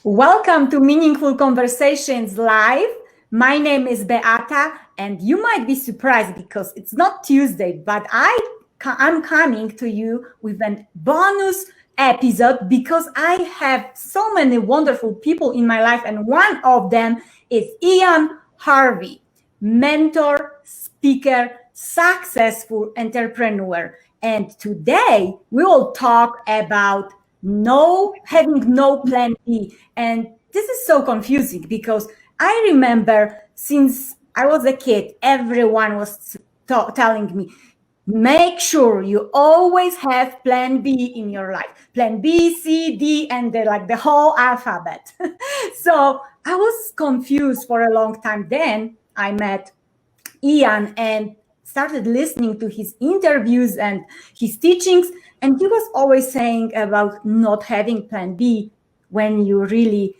Welcome to Meaningful Conversations Live. My name is Beata, and you might be surprised because it's not Tuesday, but I'm coming to you with a bonus episode because I have so many wonderful people in my life, and one of them is Harvey, mentor, speaker, successful entrepreneur. And today we will talk about having no plan B. And this is so confusing because I remember since I was a kid, everyone was telling me, make sure you always have plan B in your life. Plan B, C, D, and the whole alphabet. So I was confused for a long time. Then I met Ian and started listening to his interviews and his teachings. And he was always saying about not having plan B when you really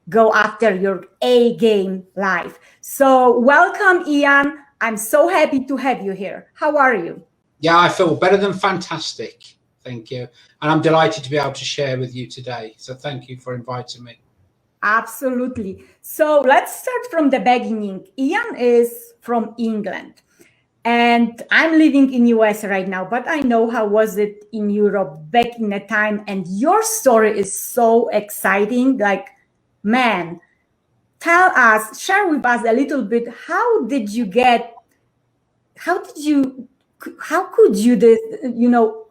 go after your A game life. So welcome, Ian. I'm so happy to have you here. How are you? Yeah, I feel better than fantastic. Thank you. And I'm delighted to be able to share with you today. So thank you for inviting me. Absolutely. So let's start from the beginning. Ian is from England. And I'm living in US right now, but I know how was it in Europe back in the time. And your story is so exciting. Like, man, share with us a little bit. How could you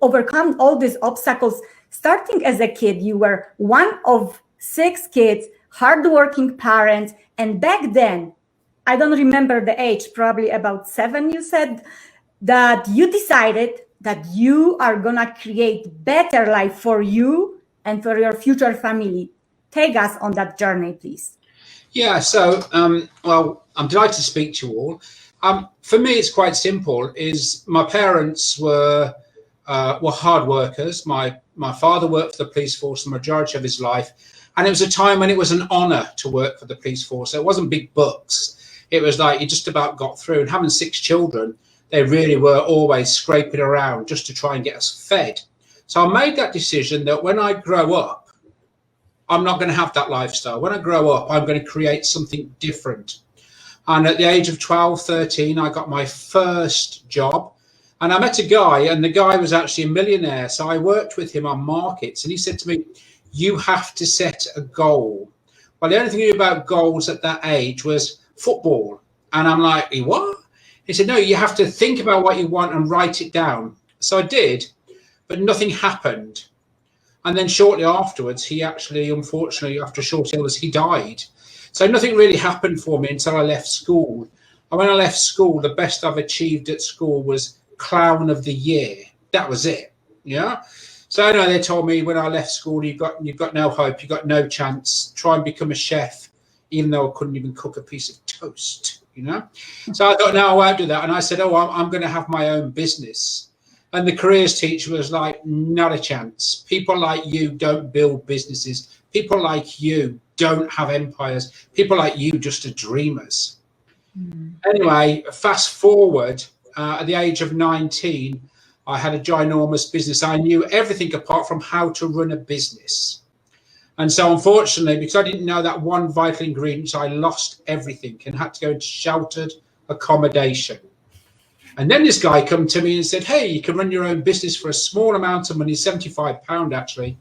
overcome all these obstacles? Starting as a kid, you were one of 6 kids, hardworking parents. And back then, I don't remember the age, probably about 7, you said, that you decided that you are going to create better life for you and for your future family. Take us on that journey, please. Yeah, so, well, I'm delighted to speak to you all. For me, it's quite simple. My parents were hard workers. My father worked for the police force the majority of his life. And it was a time when it was an honor to work for the police force. So it wasn't big bucks. It was like you just about got through. And having 6 children, they really were always scraping around just to try and get us fed. So I made that decision that when I grow up, I'm not going to have that lifestyle. When I grow up, I'm going to create something different. And at the age of 12, 13, I got my first job. And I met a guy, and the guy was actually a millionaire. So I worked with him on markets. And he said to me, you have to set a goal. Well, the only thing I knew about goals at that age was football. And I'm like, what? He said, no, you have to think about what you want and write it down. So I did, but nothing happened. And then shortly afterwards, he actually, unfortunately, after a short illness, he died. So nothing really happened for me until I left school. And when I left school, the best I've achieved at school was Clown of the Year. That was it. Yeah. So anyway, they told me when I left school, you've got no hope, you've got no chance. Try and become a chef, even though I couldn't even cook a piece of toast, So I thought, no, I won't do that. And I said, I'm going to have my own business. And the careers teacher was like, not a chance. People like you don't build businesses. People like you don't have empires. People like you just are dreamers. Anyway, fast forward, at the age of 19, I had a ginormous business. I knew everything apart from how to run a business. And so unfortunately, because I didn't know that one vital ingredient, I lost everything and had to go into sheltered accommodation. And then this guy come to me and said, hey, you can run your own business for a small amount of money, £75 actually.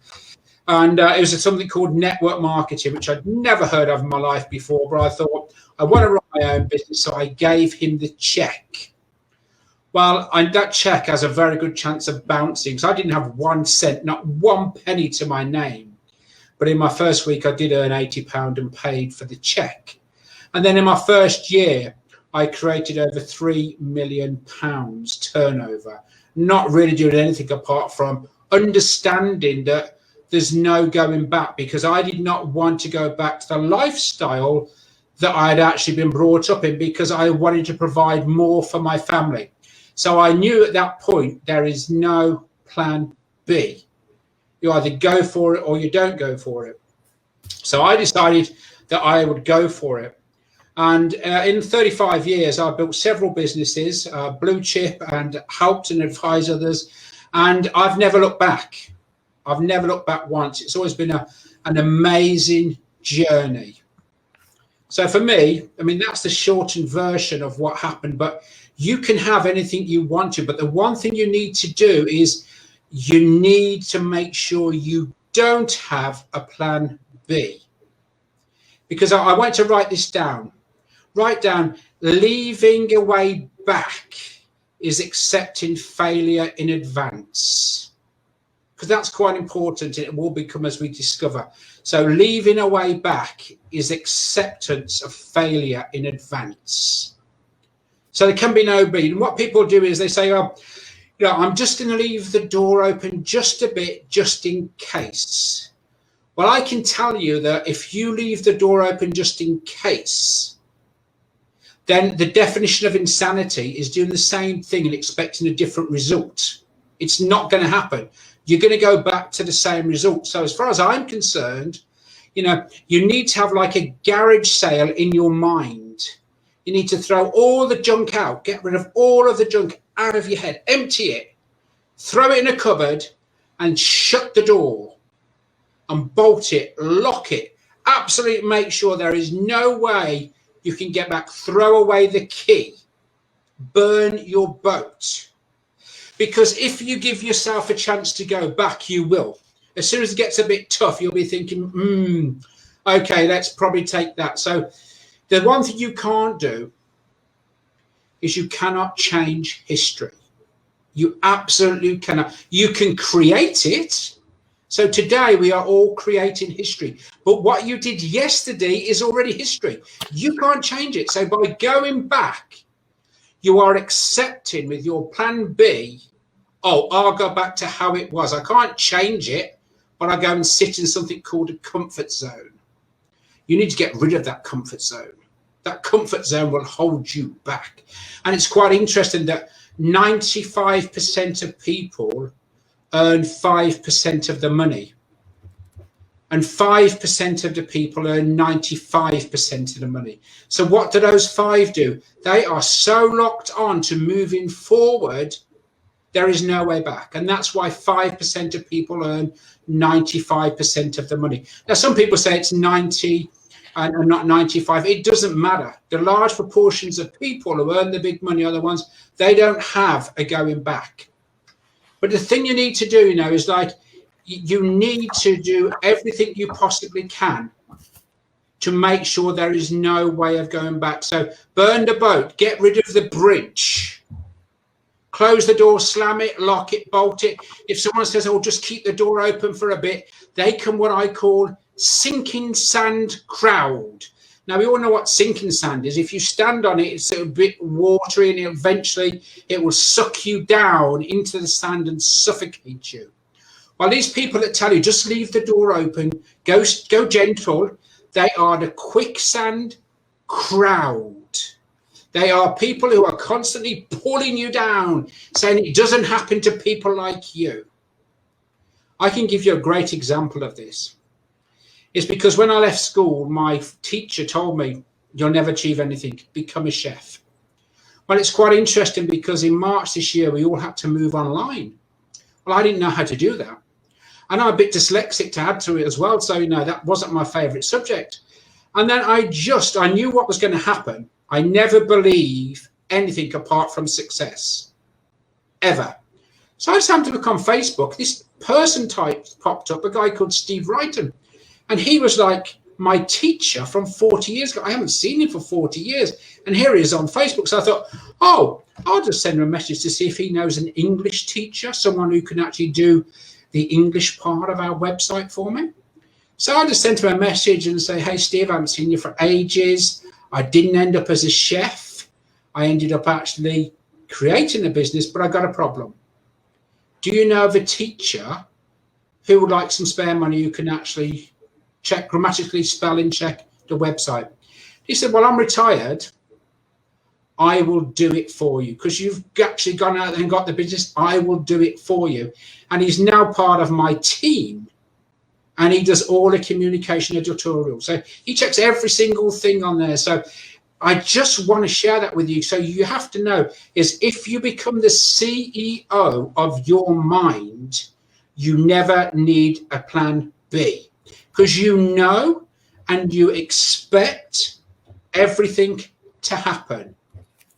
And it was something called network marketing, which I'd never heard of in my life before. But I thought, I want to run my own business. So I gave him the check. Well, that check has a very good chance of bouncing. So I didn't have 1 cent, not 1 penny to my name. But in my first week, I did earn £80 and paid for the check. And then in my first year, I created over £3 million turnover, not really doing anything apart from understanding that there's no going back, because I did not want to go back to the lifestyle that I had actually been brought up in, because I wanted to provide more for my family. So I knew at that point there is no plan B. You either go for it or you don't go for it. So I decided that I would go for it. And in 35 years, I built several businesses, blue chip, and helped and advised others. And I've never looked back. I've never looked back once. It's always been an amazing journey. So for me, I mean, that's the shortened version of what happened, but you can have anything you want to. But the one thing you need to do is you need to make sure you don't have a plan B. Because I want to write this down. Write down, leaving a way back is accepting failure in advance. Because that's quite important. It will become as we discover. So leaving a way back is acceptance of failure in advance. So there can be no B. And what people do is they say, oh, you know, I'm just going to leave the door open just a bit, just in case. Well, I can tell you that if you leave the door open just in case, then the definition of insanity is doing the same thing and expecting a different result. It's not going to happen. You're going to go back to the same result. So as far as I'm concerned, you know, you need to have like a garage sale in your mind. You need to throw all the junk out, get rid of all of the junk out of your head, empty it, throw it in a cupboard and shut the door and bolt it, lock it, absolutely make sure there is no way you can get back, throw away the key, burn your boat. Because if you give yourself a chance to go back, you will. As soon as it gets a bit tough, you'll be thinking, okay, let's probably take that. So the one thing you can't do is you cannot change history. You absolutely cannot. You can create it. So today we are all creating history. But what you did yesterday is already history. You can't change it. So by going back, you are accepting with your plan B, oh, I'll go back to how it was. I can't change it, but I go and sit in something called a comfort zone. You need to get rid of that comfort zone. That comfort zone will hold you back. And it's quite interesting that 95% of people earn 5% of the money. And 5% of the people earn 95% of the money. So what do those 5 do? They are so locked on to moving forward, there is no way back. And that's why 5% of people earn 95% of the money. Now, some people say it's 90 and not 95. It doesn't matter. The large proportions of people who earn the big money are the ones, they don't have a going back. But the thing you need to do, you know, is like, you need to do everything you possibly can to make sure there is no way of going back. So burn the boat, get rid of the bridge, close the door, slam it, lock it, bolt it. If someone says, oh, just keep the door open for a bit, they can what I call sinking sand crowd. Now, we all know what sinking sand is. If you stand on it, it's a bit watery and eventually it will suck you down into the sand and suffocate you. Well, these people that tell you just leave the door open, go gentle, they are the quicksand crowd. They are people who are constantly pulling you down, saying it doesn't happen to people like you. I can give you a great example of this. It's because when I left school, my teacher told me, you'll never achieve anything, become a chef. Well, it's quite interesting because in March this year, we all had to move online. Well, I didn't know how to do that. And I'm a bit dyslexic to add to it as well. So, you know, that wasn't my favorite subject. And then I knew what was going to happen. I never believe anything apart from success, ever. So I just happened to look on Facebook. This person type popped up, a guy called Steve Brighten. And he was like my teacher from 40 years ago. I haven't seen him for 40 years. And here he is on Facebook. So I thought, oh, I'll just send him a message to see if he knows an English teacher, someone who can actually do the English part of our website for me. So I just sent him a message and say, hey, Steve, I haven't seen you for ages. I didn't end up as a chef. I ended up actually creating a business, but I got a problem. Do you know of a teacher who would like some spare money who can actually check, grammatically spelling check the website? He said, well, I'm retired. I will do it for you because you've actually gone out and got the business. I will do it for you. And he's now part of my team. And he does all the communication editorial. So he checks every single thing on there. So I just want to share that with you. So you have to know is if you become the CEO of your mind, you never need a plan B, because you know and you expect everything to happen.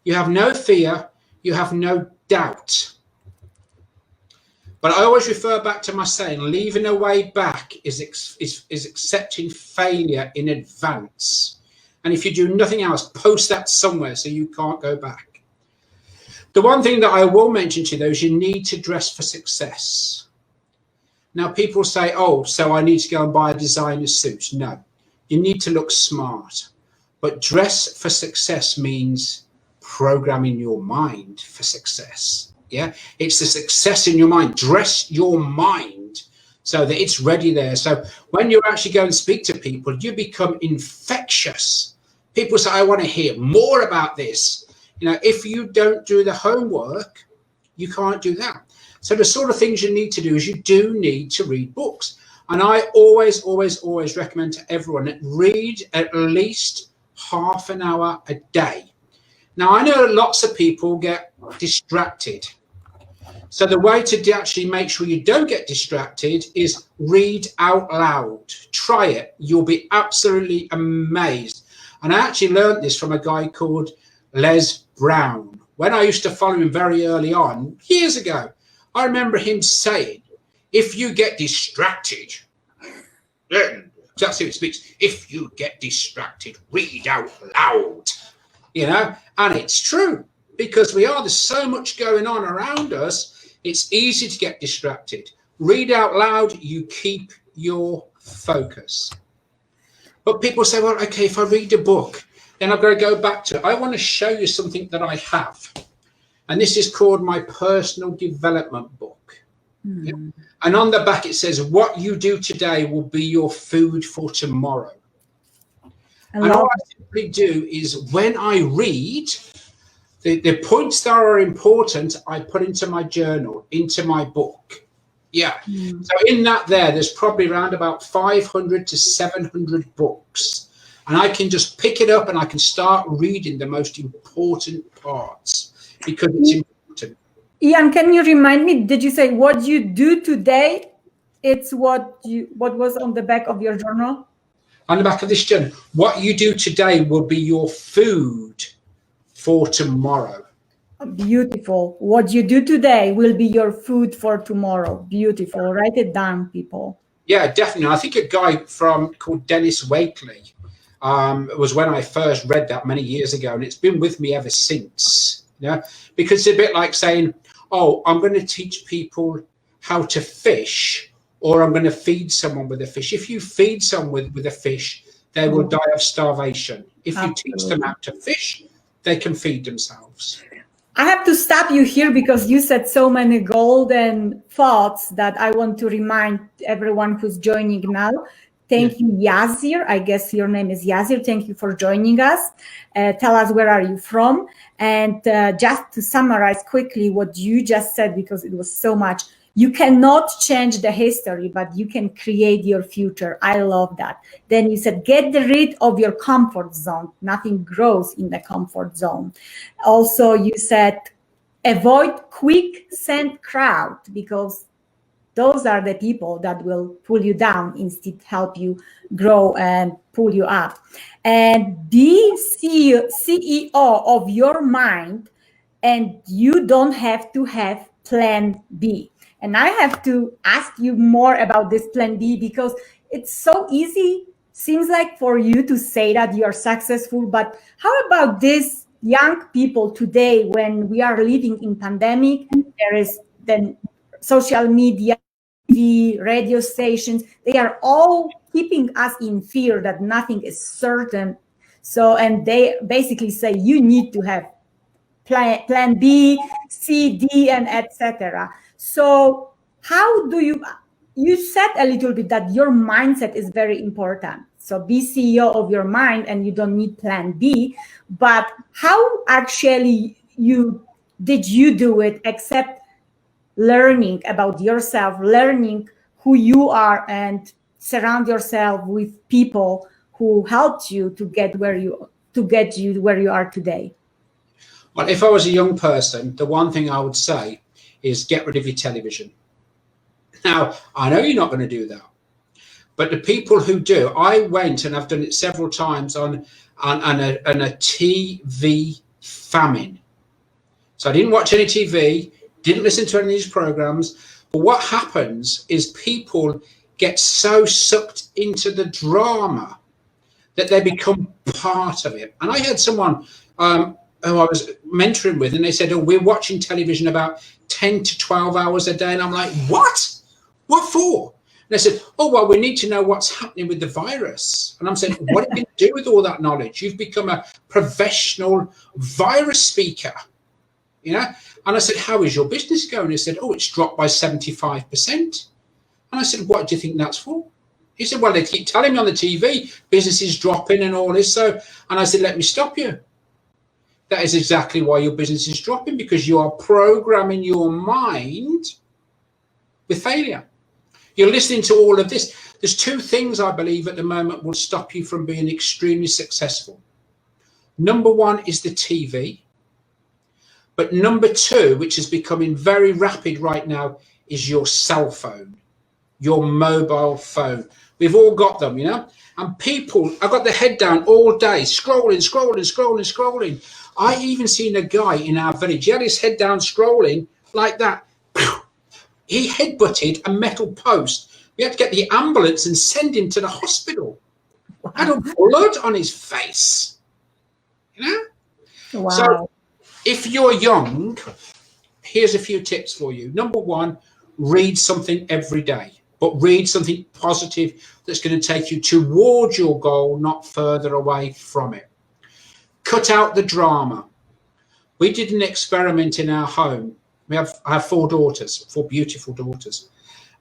You have no fear, you have no doubt. But I always refer back to my saying, leaving a way back is accepting failure in advance. And if you do nothing else, post that somewhere so you can't go back. The one thing that I will mention to you, though, is you need to dress for success. Now, people say, oh, so I need to go and buy a designer suit. No, you need to look smart. But dress for success means programming your mind for success. Yeah, it's the success in your mind. Dress your mind so that it's ready there. So when you actually go and speak to people, you become infectious. People say, I want to hear more about this. You know, if you don't do the homework, you can't do that. So the sort of things you need to do is you do need to read books. And I always recommend to everyone that read at least half an hour a day. Now, I know lots of people get distracted. So the way to actually make sure you don't get distracted is read out loud. Try it. You'll be absolutely amazed. And I actually learned this from a guy called Les Brown. When I used to follow him very early on, years ago, I remember him saying, if you get distracted, then that's how he speaks. If you get distracted, read out loud. You know, and it's true, because there's so much going on around us, it's easy to get distracted. Read out loud, you keep your focus. But people say, well, okay, if I read a book, then I've got to go back to it. I want to show you something that I have. And this is called my personal development book. Mm. Yeah? And on the back, it says, what you do today will be your food for tomorrow. And all I simply do is when I read, the points that are important, I put into my journal, into my book. Yeah. Mm. So in that there's probably around about 500 to 700 books. And I can just pick it up and I can start reading the most important parts because it's important. Ian, can you remind me, did you say what you do today? It's what was on the back of your journal? On the back of this journal, what you do today will be your food for tomorrow. Beautiful. What you do today will be your food for tomorrow. Beautiful. Write it down, people. Yeah, definitely. I think a guy called Dennis Wakely was when I first read that many years ago, and it's been with me ever since. Yeah, because it's a bit like saying, oh, I'm going to teach people how to fish, or I'm going to feed someone with a fish. If you feed someone with a fish, they will die of starvation. If you teach them how to fish, they can feed themselves. I have to stop you here because you said so many golden thoughts that I want to remind everyone who's joining now. Thank you, Yazir. I guess your name is Yazir. Thank you for joining us. Tell us, where are you from? And just to summarize quickly what you just said, because it was so much. You cannot change the history, but you can create your future. I love that. Then you said, get rid of your comfort zone. Nothing grows in the comfort zone. Also, you said, avoid quicksand crowd, because those are the people that will pull you down instead help you grow and pull you up. And be CEO of your mind, and you don't have to have plan B. And I have to ask you more about this plan B, because it's so easy, seems like, for you to say that you are successful. But how about these young people today, when we are living in pandemic? There is then social media, TV, radio stations, they are all keeping us in fear that nothing is certain. So, and they basically say you need to have plan B, C, D, and etc. So how do you said a little bit that your mindset is very important. So be CEO of your mind and you don't need plan B, but how actually did you do it, except learning about yourself, learning who you are, and surround yourself with people who helped you to get you where you are today? Well, if I was a young person, the one thing I would say is get rid of your television. Now, I know you're not going to do that, but the people who do, I went and I've done it several times on a TV famine. So I didn't watch any TV, didn't listen to any of these programs. But what happens is people get so sucked into the drama that they become part of it. And I had someone who I was mentoring with, and they said, oh, we're watching television about 10 to 12 hours a day. And I'm like, what? What for? And they said, oh, well, we need to know what's happening with the virus. And I'm saying, what are you going to do with all that knowledge? You've become a professional virus speaker, you know? And I said, how is your business going? He said, oh, it's dropped by 75%. And I said, what do you think that's for? He said, well, they keep telling me on the TV, business is dropping and all this. So, and I said, let me stop you. That is exactly why your business is dropping, because you are programming your mind with failure. You're listening to all of this. There's two things I believe at the moment will stop you from being extremely successful. Number one is the TV. But number two, which is becoming very rapid right now, is your cell phone, your mobile phone. We've all got them, you know, and people, I've got their head down all day, scrolling. I even seen a guy in our village, he had his head down scrolling like that. He headbutted a metal post. We had to get the ambulance and send him to the hospital. Wow. Had a blood on his face, you know? Wow. So if you're young, here's a few tips for you. Number one, read something every day, but read something positive that's going to take you towards your goal, not further away from it. Cut out the drama. We did an experiment in our home. I have four beautiful daughters.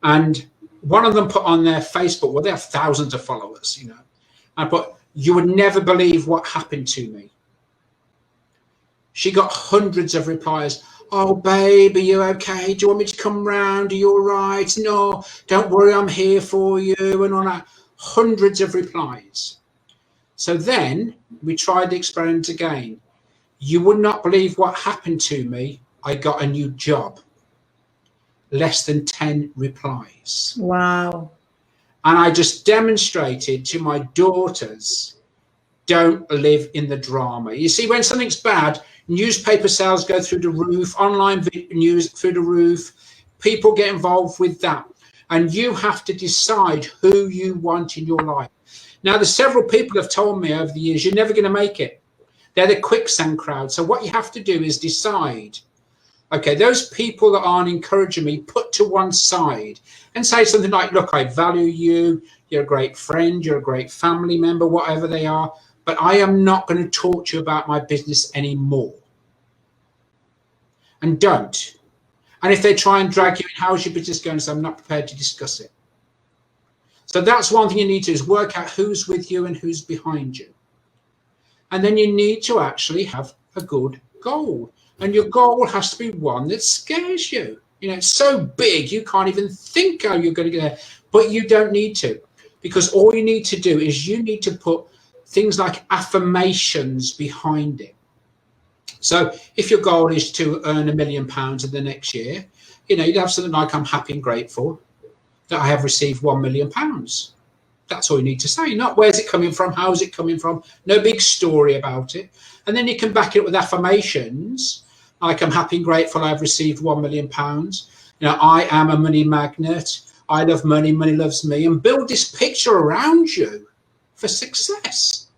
And one of them put on their Facebook, well, they have thousands of followers, you know. I put, you would never believe what happened to me. She got hundreds of replies. Oh, babe, are you okay? Do you want me to come round? Are you all right? No, don't worry, I'm here for you. And all that. Hundreds of replies. So then we tried the experiment again. You would not believe what happened to me. I got a new job. Less than 10 replies. Wow. And I just demonstrated to my daughters, don't live in the drama. You see, when something's bad, newspaper sales go through the roof, online news through the roof, people get involved with that. And you have to decide who you want in your life. Now, there's several people have told me over the years, you're never going to make it. They're the quicksand crowd. So what you have to do is decide, okay, those people that aren't encouraging me, put to one side and say something like, look, I value you. You're a great friend. You're a great family member, whatever they are. But I am not going to talk to you about my business anymore. And don't. And if they try and drag you in, how's your business going? So I'm not prepared to discuss it. So that's one thing you need to do, is work out who's with you and who's behind you. And then you need to actually have a good goal. And your goal has to be one that scares you. You know, it's so big, you can't even think how you're going to get there. But you don't need to. Because all you need to do is you need to put things like affirmations behind it. So if your goal is to earn £1 million in the next year, you know, you'd have something like, I'm happy and grateful that I have received £1 million. That's all you need to say. Not where's it coming from, how's it coming from, no big story about it. And then you can back it up with affirmations, like I'm happy and grateful I've received £1 million. You know, I am a money magnet. I love money, money loves me. And build this picture around you for success.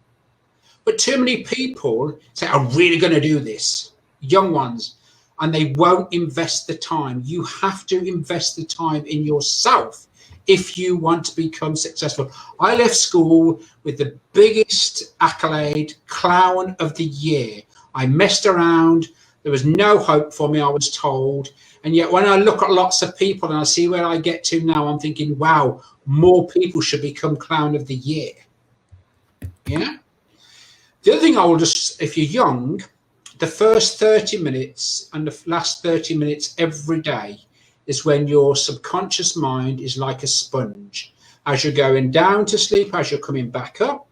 But too many people say, I'm really going to do this, young ones, and they won't invest the time. You have to invest the time in yourself if you want to become successful. I left school with the biggest accolade, clown of the year. I messed around. There was no hope for me, I was told. And yet when I look at lots of people and I see where I get to now, I'm thinking, wow, more people should become clown of the year. Yeah. The other thing I will just, if you're young, the first 30 minutes and the last 30 minutes every day is when your subconscious mind is like a sponge. As you're going down to sleep, as you're coming back up,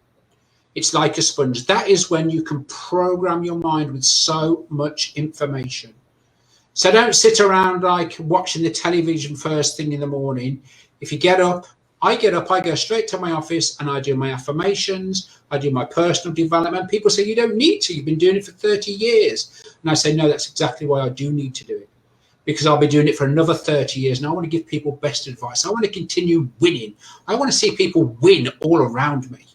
it's like a sponge. That is when you can program your mind with so much information. So don't sit around like watching the television first thing in the morning. If you get up, I go straight to my office and I do my affirmations, I do my personal development. People say, you don't need to, you've been doing it for 30 years. And I say, no, that's exactly why I do need to do it. Because I'll be doing it for another 30 years and I want to give people best advice. I want to continue winning. I want to see people win all around me.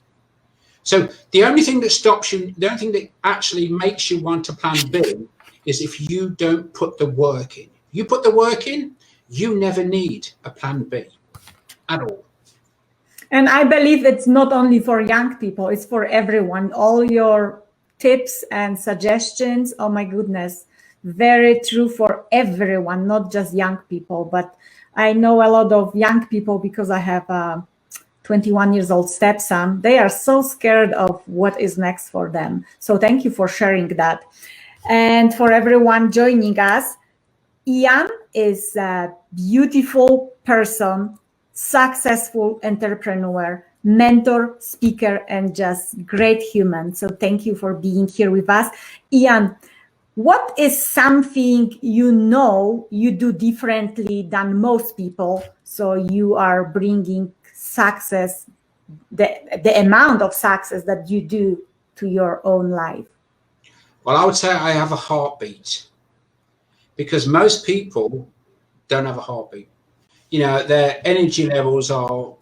So the only thing that stops you, the only thing that actually makes you want a plan B is if you don't put the work in. You put the work in, you never need a plan B at all. And I believe it's not only for young people, it's for everyone. All your tips and suggestions, oh my goodness, very true for everyone, not just young people. But I know a lot of young people because I have a 21 years old stepson. They are so scared of what is next for them. So thank you for sharing that. And for everyone joining us, Ian is a beautiful person, successful entrepreneur, mentor, speaker, and just great human. So thank you for being here with us. Ian, what is something you do differently than most people, so you are bringing success, the amount of success that you do to your own life? Well, I would say I have a heartbeat, because most people don't have a heartbeat. You know, their energy levels are,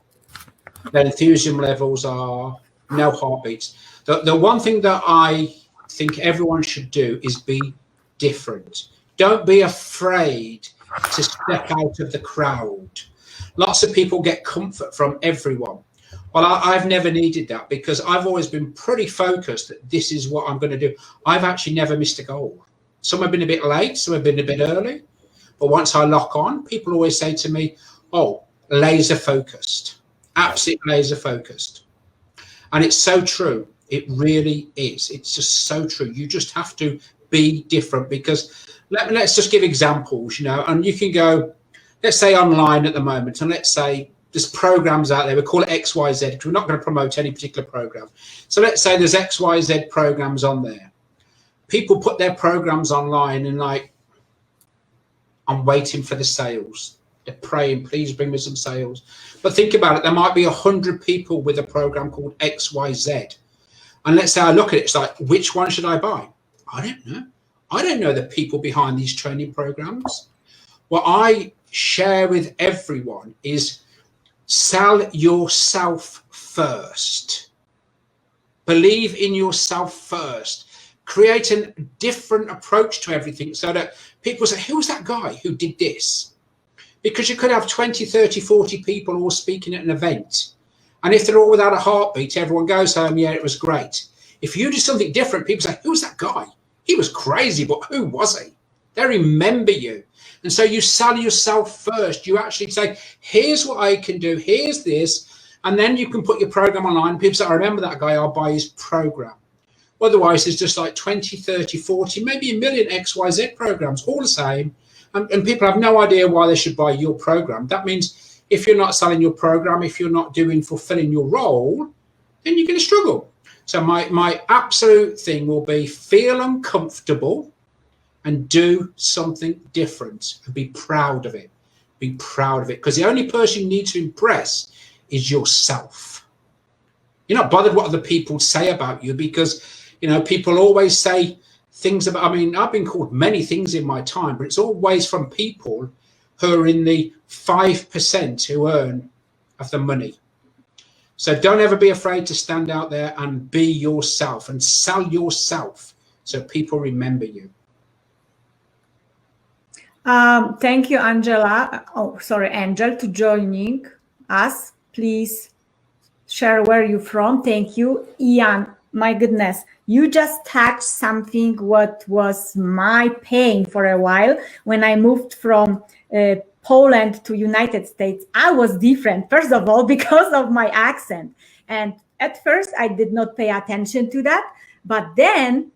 their enthusiasm levels are no heartbeats. The one thing that I think everyone should do is be different. Don't be afraid to step out of the crowd. Lots of people get comfort from everyone. Well, I've never needed that, because I've always been pretty focused that this is what I'm going to do. I've actually never missed a goal. Some have been a bit late, some have been a bit early. But once I lock on, people always say to me, oh, laser focused, absolute laser focused. And it's so true. It really is. It's just so true. You just have to be different, because let's just give examples, you know, and you can go, let's say online at the moment, and let's say there's programs out there, we call it XYZ, because we're not going to promote any particular program. So let's say there's XYZ programs on there. People put their programs online and like, I'm waiting for the sales. They're praying, please bring me some sales. But think about it, there might be 100 people with a program called XYZ. And let's say I look at it, it's like, which one should I buy? I don't know. I don't know the people behind these training programs. What I share with everyone is sell yourself first. Believe in yourself first. Create a different approach to everything, so that people say, who's that guy who did this? Because you could have 20, 30, 40 people all speaking at an event. And if they're all without a heartbeat, everyone goes home, yeah, it was great. If you do something different, people say, who's that guy? He was crazy, but who was he? They remember you. And so you sell yourself first. You actually say, here's what I can do, here's this. And then you can put your program online. People say, I remember that guy, I'll buy his program. Otherwise, there's just like 20, 30, 40, maybe a million XYZ programs, all the same. And people have no idea why they should buy your program. That means if you're not selling your program, if you're not fulfilling your role, then you're going to struggle. So my absolute thing will be feel uncomfortable and do something different and be proud of it. Be proud of it. Because the only person you need to impress is yourself. You're not bothered what other people say about you, because you know, people always say things about, I mean, I've been called many things in my time, but it's always from people who are in the 5% who earn of the money. So don't ever be afraid to stand out there and be yourself and sell yourself so people remember you. Thank you, Angela. Oh, sorry, Angel, to joining us. Please share where you're from. Thank you. Ian, my goodness, you just touched something what was my pain for a while. When I moved from Poland to United States, I was different, first of all, because of my accent. And at first, I did not pay attention to that. But then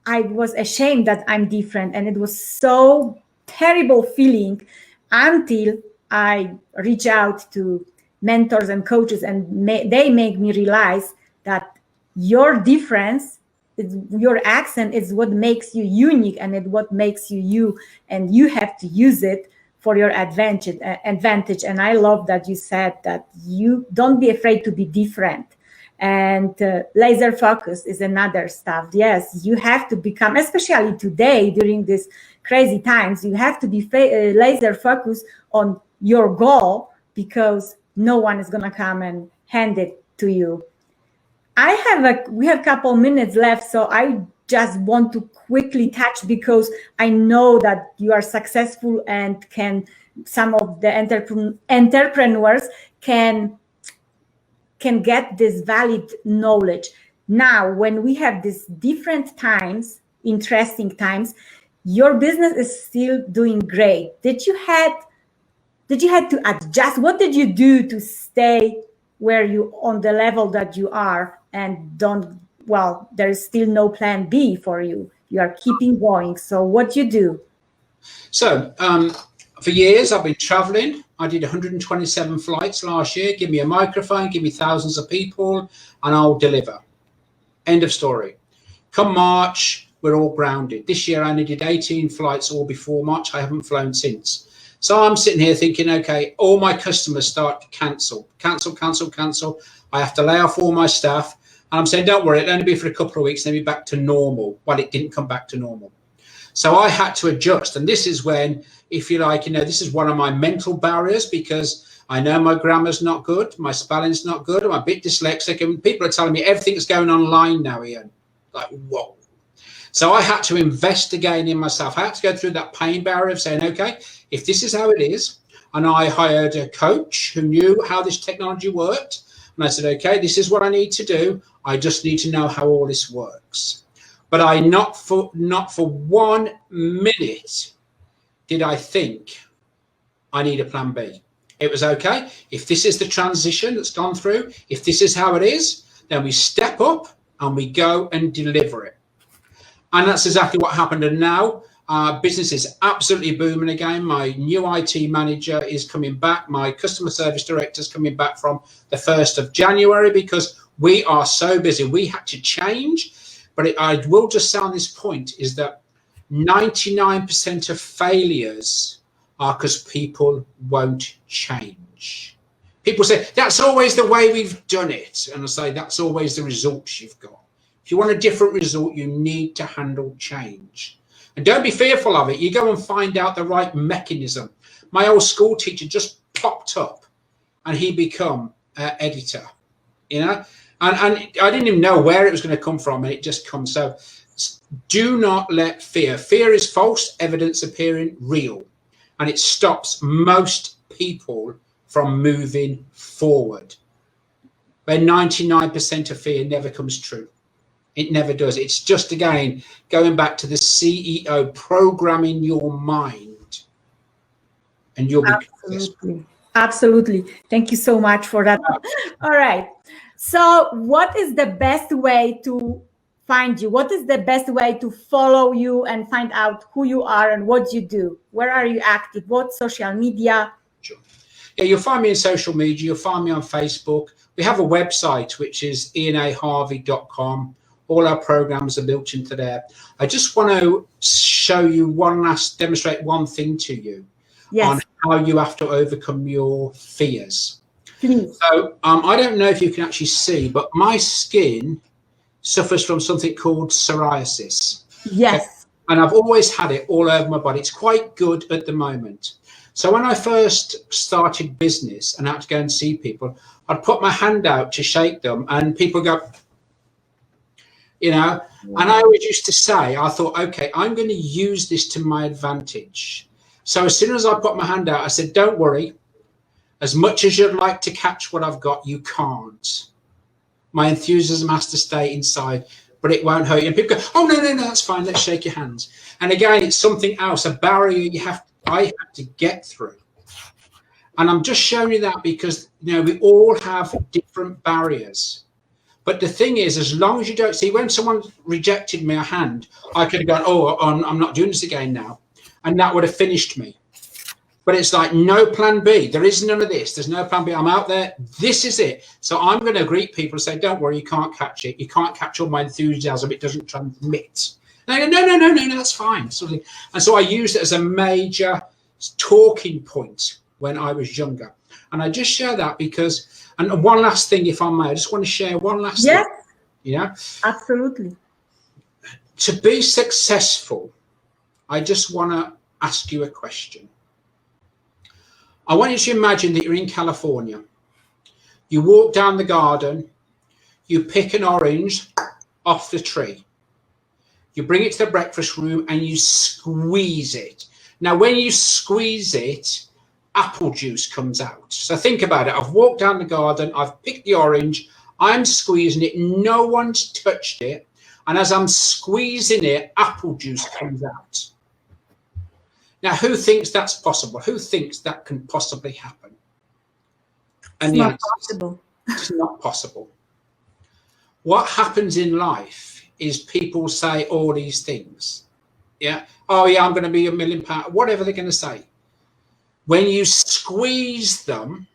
I was ashamed that I'm different. And it was so terrible feeling until I reach out to mentors and coaches, and they make me realize that your difference it's your accent is what makes you unique, and it what makes you you, and you have to use it for your advantage. And I love that you said that you don't be afraid to be different. And laser focus is another stuff. Yes, you have to become, especially today during these crazy times, you have to be laser focused on your goal, because no one is going to come and hand it to you. We have a couple minutes left, so I just want to quickly touch, because I know that you are successful and some of the entrepreneurs can get this valid knowledge. Now, when we have these different times, interesting times, your business is still doing great. Did you have to adjust? What did you do to stay where you on the level that you are, and there is still no plan B for you? You are keeping going. So what you do? So for years, I've been traveling. I did 127 flights last year. Give me a microphone, give me thousands of people, and I'll deliver. End of story. Come March, we're all grounded. This year, I only did 18 flights all before March. I haven't flown since. So I'm sitting here thinking, okay, all my customers start to cancel. I have to lay off all my staff. And I'm saying, don't worry, it'll only be for a couple of weeks, then be back to normal. Well, it didn't come back to normal. So I had to adjust. And this is when, if you like, this is one of my mental barriers, because I know my grammar's not good, my spelling's not good, I'm a bit dyslexic, and people are telling me everything's going online now, Ian. Like, whoa. So I had to invest again in myself. I had to go through that pain barrier of saying, okay, if this is how it is, and I hired a coach who knew how this technology worked, and I said, okay, this is what I need to do. I just need to know how all this works. But I not for 1 minute did I think I need a plan B. It was okay. If this is the transition that's gone through, if this is how it is, then we step up and we go and deliver it. And that's exactly what happened. And now business is absolutely booming again. My new IT manager is coming back. My customer service director is coming back from the 1st of January, because we are so busy. We had to change. But I will just say on this point is that 99% of failures are because people won't change. People say, that's always the way we've done it. And I say, that's always the results you've got. If you want a different result, you need to handle change. And don't be fearful of it. You go and find out the right mechanism. My old school teacher just popped up and he become editor, And I didn't even know where it was going to come from, and it just comes. So do not let fear. Fear is false evidence appearing real, and it stops most people from moving forward. Where 99% of fear never comes true. It never does. It's just, again, going back to the CEO, programming your mind, and you'll be absolutely. Absolutely. Thank you so much for that. All right. So what is the best way to find you? What is the best way to follow you and find out who you are and what you do? Where are you active? What social media? Sure. Yeah, you'll find me in social media. You'll find me on Facebook. We have a website, which is ianaharvey.com. All our programs are built into there. I just want to demonstrate one thing to you. Yes. On how you have to overcome your fears. Please. So I don't know if you can actually see, but my skin suffers from something called psoriasis. Yes. Okay? And I've always had it all over my body. It's quite good at the moment. So when I first started business and had to go and see people, I'd put my hand out to shake them and people go, and I always used to say, I thought, okay, I'm going to use this to my advantage. So as soon as I put my hand out, I said, don't worry. As much as you'd like to catch what I've got, you can't. My enthusiasm has to stay inside, but it won't hurt you. And people go, oh, no, that's fine. Let's shake your hands. And again, it's something else, a barrier I have to get through. And I'm just showing you that because, we all have different barriers. But the thing is, as long as you don't see, when someone rejected me a hand, I could have gone, oh, I'm not doing this again now. And that would have finished me. But it's like no plan B. There is none of this. There's no plan B. I'm out there. This is it. So I'm going to greet people and say, don't worry, you can't catch it. You can't catch all my enthusiasm. It doesn't transmit. And I go, no, that's fine. And so I used it as a major talking point when I was younger. And I just share that because, and one last thing, if I may, I just want to share one last thing. Yeah, absolutely. To be successful, I just want to ask you a question. I want you to imagine that you're in California. You walk down the garden, you pick an orange off the tree. You bring it to the breakfast room and you squeeze it. Now, when you squeeze it, apple juice comes out. So think about it. I've walked down the garden, I've picked the orange, I'm squeezing it, no one's touched it. And as I'm squeezing it, apple juice comes out. Now, who thinks that's possible? Who thinks that can possibly happen? And it's not possible. It's not possible. What happens in life is people say all these things. Yeah. Oh, yeah, I'm going to be £1 million, whatever they're going to say. When you squeeze them,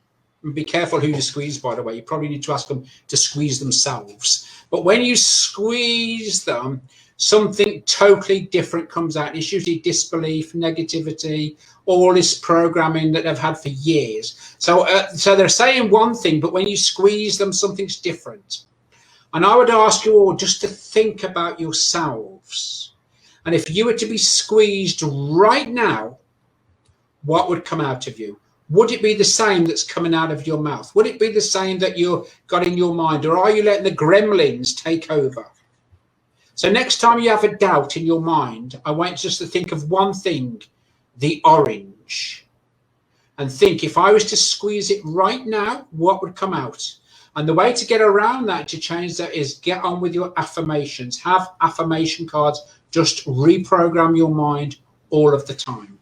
and be careful who you squeeze, by the way, you probably need to ask them to squeeze themselves. But when you squeeze them, something totally different comes out. It's usually disbelief, negativity, all this programming that they've had for years. So they're saying one thing, but when you squeeze them, something's different. And I would ask you all just to think about yourselves. And if you were to be squeezed right now, what would come out of you? Would it be the same that's coming out of your mouth? Would it be the same that you've got in your mind? Or are you letting the gremlins take over? So next time you have a doubt in your mind, I want you just to think of one thing, the orange. And think, if I was to squeeze it right now, what would come out? And the way to get around that, to change that, is get on with your affirmations. Have affirmation cards. Just reprogram your mind all of the time.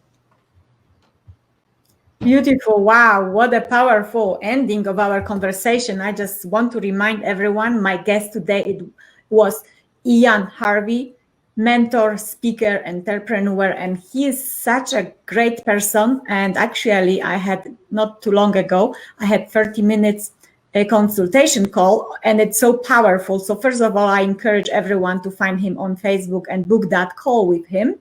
Beautiful. Wow. What a powerful ending of our conversation. I just want to remind everyone, my guest today, it was Harvey, mentor, speaker, entrepreneur, and he is such a great person. And actually, I had not too long ago, I had 30 minutes a consultation call, and it's so powerful. So first of all, I encourage everyone to find him on Facebook and book that call with him.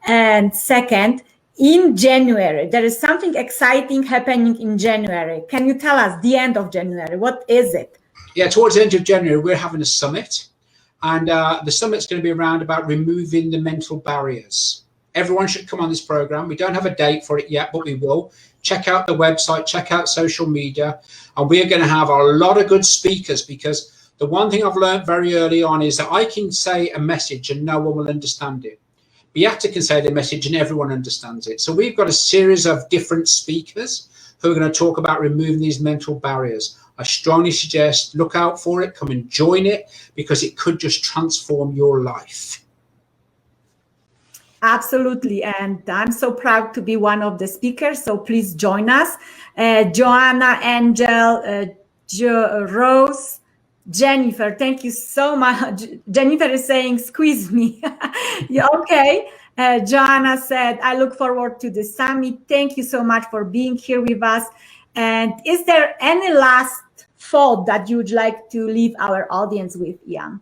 And second, in January, there is something exciting happening in January. Can you tell us the end of January? What is it? Yeah, towards the end of January, we're having a summit. And the summit's going to be around about removing the mental barriers. Everyone should come on this program. We don't have a date for it yet, but we will. Check out the website, check out social media. And we are going to have a lot of good speakers, because the one thing I've learned very early on is that I can say a message and no one will understand it. Beata can say the message and everyone understands it. So we've got a series of different speakers who are going to talk about removing these mental barriers. I strongly suggest look out for it, come and join it, because it could just transform your life. Absolutely. And I'm so proud to be one of the speakers. So please join us. Joanna, Angel, Rose, Jennifer, thank you so much. Jennifer is saying, squeeze me. Yeah, okay. Joanna said, I look forward to the summit. Thank you so much for being here with us. And is there any last thought that you would like to leave our audience with, Ian?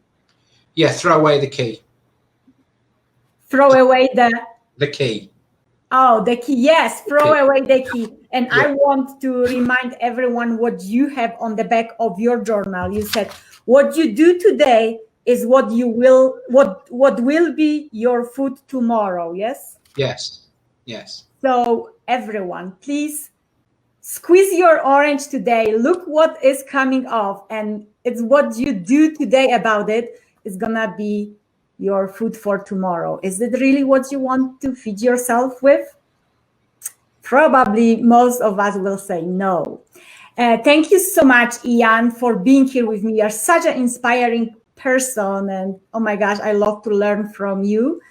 Yeah, throw away the key. Throw away the key. Oh, the key. Yes, throw away the key. And yeah. I want to remind everyone what you have on the back of your journal. You said, what you do today is what you will, what will be your food tomorrow. Yes? Yes. Yes. So everyone, please squeeze your orange today. Look what is coming off. And it's what you do today about it is gonna be your food for tomorrow. Is it really what you want to feed yourself with? Probably most of us will say no. Thank you so much, Ian, for being here with me. You're such an inspiring person, and oh my gosh, I love to learn from you.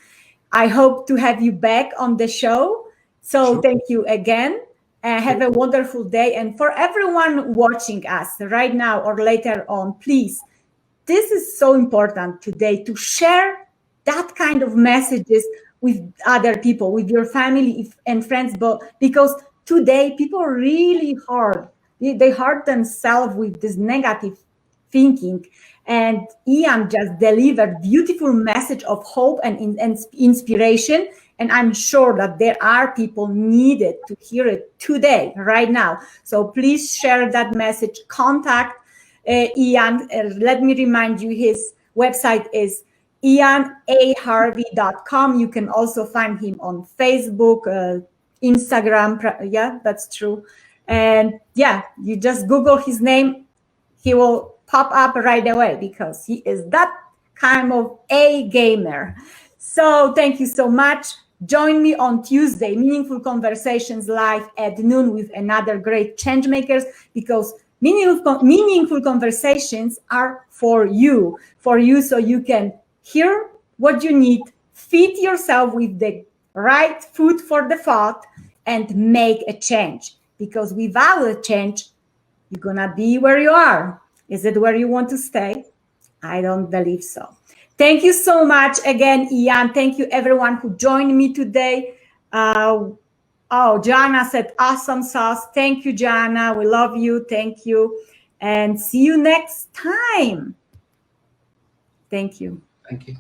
I hope to have you back on the show. So sure. Thank you again. Have a wonderful day. And for everyone watching us right now or later on, please, this is so important today to share that kind of messages with other people, with your family and friends, but because today people are really hard. They hurt themselves with this negative thinking. And Ian just delivered beautiful message of hope and inspiration. And I'm sure that there are people needed to hear it today, right now. So please share that message. Contact Ian. Let me remind you, his website is ianaharvey.com. You can also find him on Facebook, Instagram. Yeah, that's true. And yeah, you just Google his name. He will pop up right away because he is that kind of a gamer. So thank you so much. Join me on Tuesday, Meaningful Conversations live at noon with another great change makers, because meaningful conversations are for you, so you can hear what you need, feed yourself with the right food for the thought, and make a change. Because without a change, you're gonna be where you are. Is it where you want to stay? I don't believe so. Thank you so much again, Ian. Thank you everyone who joined me today. Oh, Jana said awesome sauce. Thank you, Jana. We love you. Thank you. And see you next time. Thank you. Thank you.